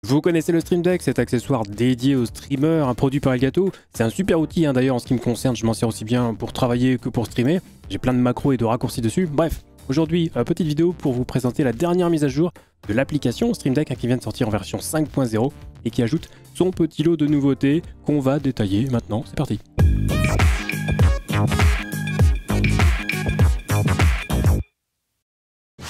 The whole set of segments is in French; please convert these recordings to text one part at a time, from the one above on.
Vous connaissez le Stream Deck, cet accessoire dédié aux streamers, un produit par Elgato. C'est un super outil d'ailleurs en ce qui me concerne, je m'en sers aussi bien pour travailler que pour streamer. J'ai plein de macros et de raccourcis dessus. Bref, aujourd'hui, petite vidéo pour vous présenter la dernière mise à jour de l'application Stream Deck qui vient de sortir en version 5.0 et qui ajoute son petit lot de nouveautés qu'on va détailler maintenant. C'est parti.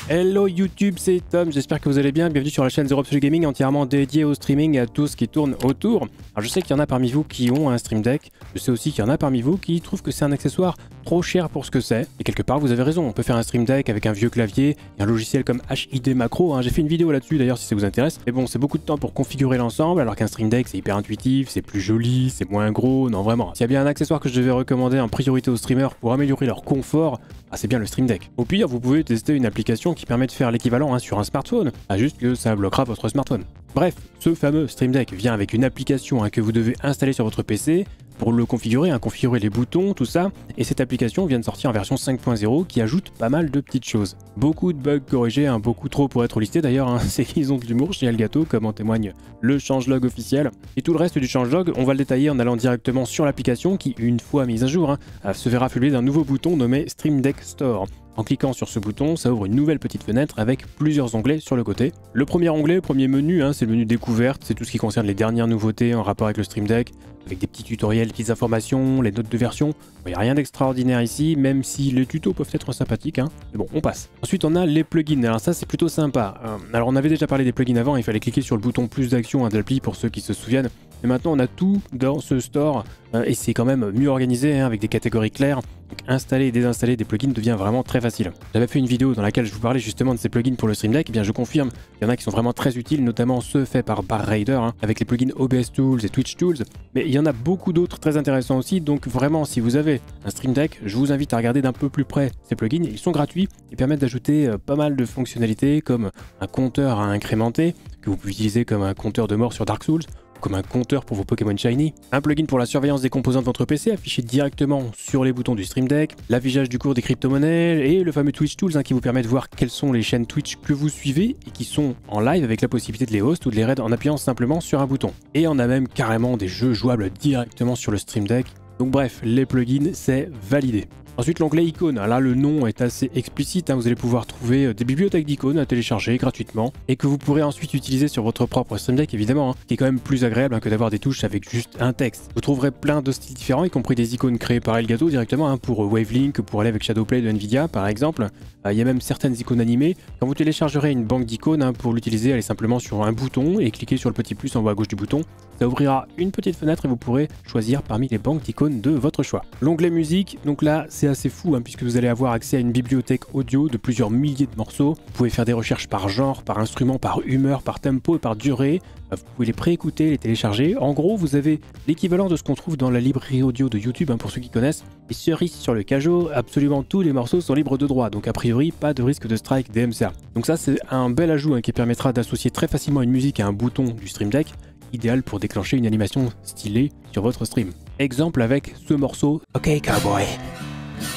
Hello YouTube, c'est Tom, j'espère que vous allez bien, bienvenue sur la chaîne The Absolute Gaming entièrement dédiée au streaming et à tout ce qui tourne autour. Alors je sais qu'il y en a parmi vous qui ont un Stream Deck, je sais aussi qu'il y en a parmi vous qui trouvent que c'est un accessoire trop cher pour ce que c'est. Et quelque part vous avez raison, on peut faire un Stream Deck avec un vieux clavier et un logiciel comme HID Macro, j'ai fait une vidéo là-dessus d'ailleurs si ça vous intéresse. Mais bon, c'est beaucoup de temps pour configurer l'ensemble alors qu'un Stream Deck c'est hyper intuitif, c'est plus joli, c'est moins gros, non vraiment. S'il y a bien un accessoire que je devais recommander en priorité aux streamers pour améliorer leur confort, c'est bien le Stream Deck. Au pire, vous pouvez tester une application qui permet de faire l'équivalent sur un smartphone, juste que ça bloquera votre smartphone. Bref, ce fameux Stream Deck vient avec une application que vous devez installer sur votre PC pour le configurer, configurer les boutons, tout ça, et cette application vient de sortir en version 5.0 qui ajoute pas mal de petites choses. Beaucoup de bugs corrigés, beaucoup trop pour être listés d'ailleurs, c'est qu'ils ont de l'humour chez Elgato, comme en témoigne le changelog officiel. Et tout le reste du changelog, on va le détailler en allant directement sur l'application qui, une fois mise à jour, se verra affublée d'un nouveau bouton nommé Stream Deck Store. En cliquant sur ce bouton, ça ouvre une nouvelle petite fenêtre avec plusieurs onglets sur le côté. Le premier onglet, premier menu, c'est le menu découverte, c'est tout ce qui concerne les dernières nouveautés en rapport avec le Stream Deck, avec des petits tutoriels, petites informations, les notes de version. Il n'y a rien d'extraordinaire ici, même si les tutos peuvent être sympathiques, mais bon, on passe. Ensuite, on a les plugins, alors ça c'est plutôt sympa. Alors on avait déjà parlé des plugins avant, il fallait cliquer sur le bouton plus d'action de l'appli pour ceux qui se souviennent. Et maintenant on a tout dans ce store et c'est quand même mieux organisé avec des catégories claires. Donc installer et désinstaller des plugins devient vraiment très facile. J'avais fait une vidéo dans laquelle je vous parlais justement de ces plugins pour le Stream Deck, et bien je confirme, il y en a qui sont vraiment très utiles, notamment ceux faits par BarRaider avec les plugins OBS Tools et Twitch Tools, mais il y en a beaucoup d'autres très intéressants aussi, donc vraiment si vous avez un Stream Deck, je vous invite à regarder d'un peu plus près ces plugins, ils sont gratuits et permettent d'ajouter pas mal de fonctionnalités comme un compteur à incrémenter, que vous pouvez utiliser comme un compteur de mort sur Dark Souls, comme un compteur pour vos Pokémon Shiny, un plugin pour la surveillance des composants de votre PC affiché directement sur les boutons du Stream Deck, l'affichage du cours des crypto-monnaies et le fameux Twitch Tools qui vous permet de voir quelles sont les chaînes Twitch que vous suivez et qui sont en live avec la possibilité de les host ou de les raid en appuyant simplement sur un bouton. Et on a même carrément des jeux jouables directement sur le Stream Deck. Donc bref, les plugins c'est validé. Ensuite l'onglet icônes, là le nom est assez explicite, vous allez pouvoir trouver des bibliothèques d'icônes à télécharger gratuitement et que vous pourrez ensuite utiliser sur votre propre Stream Deck évidemment, qui est quand même plus agréable que d'avoir des touches avec juste un texte. Vous trouverez plein de styles différents, y compris des icônes créées par Elgato directement pour Wavelink, pour aller avec Shadowplay de Nvidia par exemple. Il y a même certaines icônes animées. Quand vous téléchargerez une banque d'icônes pour l'utiliser, allez simplement sur un bouton et cliquez sur le petit plus en haut à gauche du bouton. Ça ouvrira une petite fenêtre et vous pourrez choisir parmi les banques d'icônes de votre choix. L'onglet musique, donc là c'est assez fou puisque vous allez avoir accès à une bibliothèque audio de plusieurs milliers de morceaux. Vous pouvez faire des recherches par genre, par instrument, par humeur, par tempo et par durée. Vous pouvez les préécouter, les télécharger. En gros, vous avez l'équivalent de ce qu'on trouve dans la librairie audio de YouTube pour ceux qui connaissent. Et cerise sur le cajot, absolument tous les morceaux sont libres de droit. Donc a priori, pas de risque de strike DMCA. Donc ça c'est un bel ajout qui permettra d'associer très facilement une musique à un bouton du Stream Deck, idéal pour déclencher une animation stylée sur votre stream. Exemple avec ce morceau. Ok cowboy,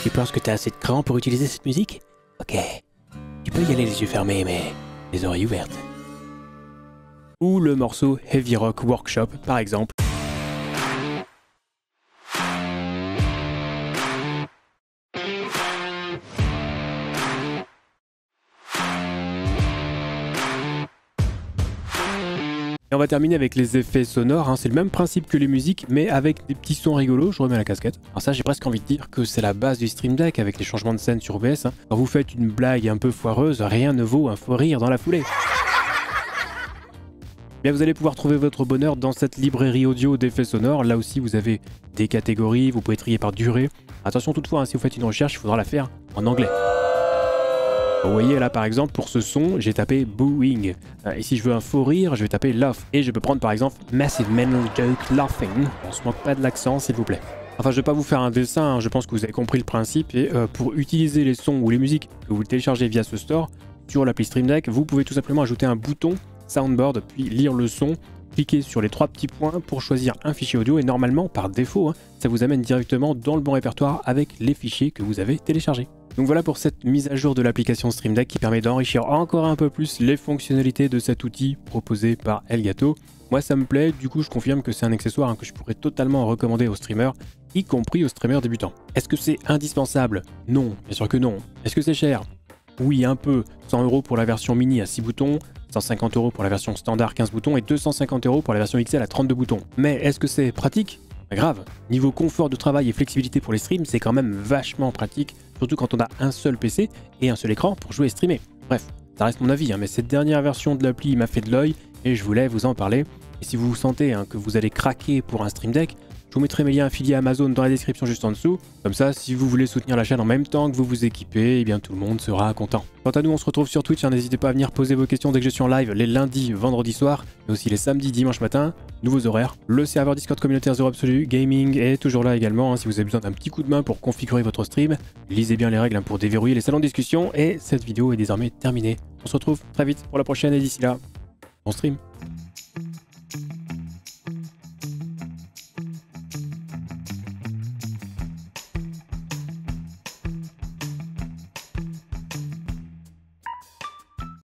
tu penses que tu as assez de cran pour utiliser cette musique? Ok, tu peux y aller les yeux fermés mais les oreilles ouvertes. Ou le morceau Heavy Rock Workshop par exemple. Et on va terminer avec les effets sonores, c'est le même principe que les musiques mais avec des petits sons rigolos. Je remets la casquette. Alors ça j'ai presque envie de dire que c'est la base du Stream Deck avec les changements de scène sur OBS. Quand vous faites une blague un peu foireuse, rien ne vaut un faux rire dans la foulée. Bien, vous allez pouvoir trouver votre bonheur dans cette librairie audio d'effets sonores. Là aussi vous avez des catégories, vous pouvez trier par durée. Attention toutefois, si vous faites une recherche, il faudra la faire en anglais. Vous voyez là par exemple pour ce son j'ai tapé booing et si je veux un faux rire je vais taper laugh et je peux prendre par exemple massive mental joke laughing. On se moque pas de l'accent s'il vous plaît. Enfin je vais pas vous faire un dessin, je pense que vous avez compris le principe et pour utiliser les sons ou les musiques que vous téléchargez via ce store sur l'appli Stream Deck, vous pouvez tout simplement ajouter un bouton soundboard puis lire le son. Cliquez sur les 3 petits points pour choisir un fichier audio et normalement par défaut ça vous amène directement dans le bon répertoire avec les fichiers que vous avez téléchargés. Donc voilà pour cette mise à jour de l'application Stream Deck qui permet d'enrichir encore un peu plus les fonctionnalités de cet outil proposé par Elgato. Moi ça me plaît, du coup je confirme que c'est un accessoire que je pourrais totalement recommander aux streamers, y compris aux streamers débutants. Est-ce que c'est indispensable? Non, bien sûr que non. Est-ce que c'est cher? Oui, un peu. 100 € pour la version mini à 6 boutons, 150 € pour la version standard 15 boutons et 250 € pour la version XL à 32 boutons. Mais est-ce que c'est pratique? Pas grave. Niveau confort de travail et flexibilité pour les streams, c'est quand même vachement pratique, surtout quand on a un seul PC et un seul écran pour jouer et streamer. Bref, ça reste mon avis, mais cette dernière version de l'appli m'a fait de l'œil et je voulais vous en parler. Et si vous sentez que vous allez craquer pour un Stream Deck, je vous mettrai mes liens affiliés Amazon dans la description juste en dessous. Comme ça, si vous voulez soutenir la chaîne en même temps que vous vous équipez, eh bien tout le monde sera content. Quant à nous, on se retrouve sur Twitch. N'hésitez pas à venir poser vos questions dès que je suis en live les lundis, vendredis soirs, mais aussi les samedis, dimanche matin. Nouveaux horaires. Le serveur Discord communautaire Zero Absolu Gaming est toujours là également. Si vous avez besoin d'un petit coup de main pour configurer votre stream, lisez bien les règles pour déverrouiller les salons de discussion. Et cette vidéo est désormais terminée. On se retrouve très vite pour la prochaine et d'ici là, bon stream.